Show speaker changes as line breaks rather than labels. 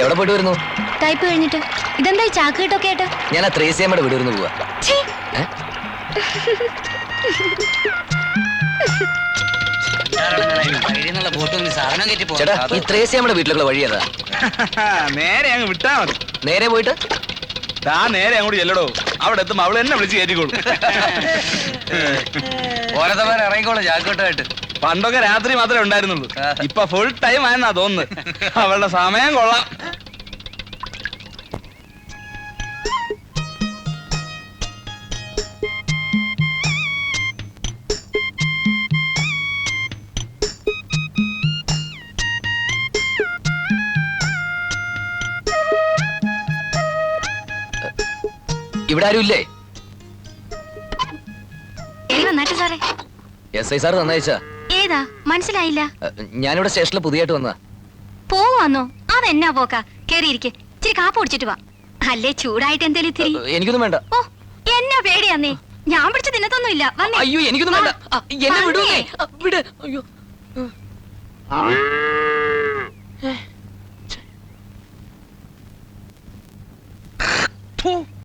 എവിടെ പോയിട്ട് വരുന്നു?
ടൈപ്പ് കഴിഞ്ഞിട്ട്. ഇതെന്താ ചാക്ക് കേട്ടൊക്കെ ആയിട്ട്?
ഞാൻ ആ ത്രേസ്യമ്മയുടെ വീട് വരുന്നു പോവാ. ചേട്ടാ, ഈ ത്രേസ്യമ്മയുടെ വീട്ടിലുള്ള വഴി ഏതാ?
നേരെ അങ്ങ് വിട്ടാ മതി.
നേരെ പോയിട്ട്
നേരെ അങ്ങോട്ട് ചെല്ലടോ. അവിടെ എത്തുമ്പോ അവള് എന്നെ വിളിച്ച് കയറ്റിക്കോളൂ.
ഓരോ ഇറങ്ങിക്കോളൂ ജാക്കോട്ടായിട്ട്.
പണ്ടൊക്കെ രാത്രി മാത്രമേ ഉണ്ടായിരുന്നുള്ളൂ, ഇപ്പൊ ഫുൾ ടൈം ആയെന്നാ തോന്നുന്നു. അവളുടെ സമയം കൊള്ളാം.
ഇവിടെ ആരും ഇല്ലേ?
സാറേ
SI സാർ തന്നയച്ചാ.
ഏതാ മനസ്സിലായില്ല.
ഞാനിവിടെ സ്റ്റേഷനിൽ പുതിയായിട്ട് വന്നാ.
പോവാന്നോ? അതെന്നാ പോക്കാ? കേറിയിരിക്കെ, ഇച്ചിരി കാപ്പ് കുടിച്ചിട്ട് വാ. അല്ലേ ചൂടായിട്ട് എന്തേലും ഇത്തിരി.
എനിക്കൊന്നും വേണ്ട.
ഓ എന്നാ പേടിയാന്നേ, ഞാൻ പിടിച്ച് തിന്നത്തൊന്നുമില്ല.
അയ്യോ എനിക്കൊന്നും വേണ്ട. എന്നെ വിടൂന്നേ. വിട്. അയ്യോ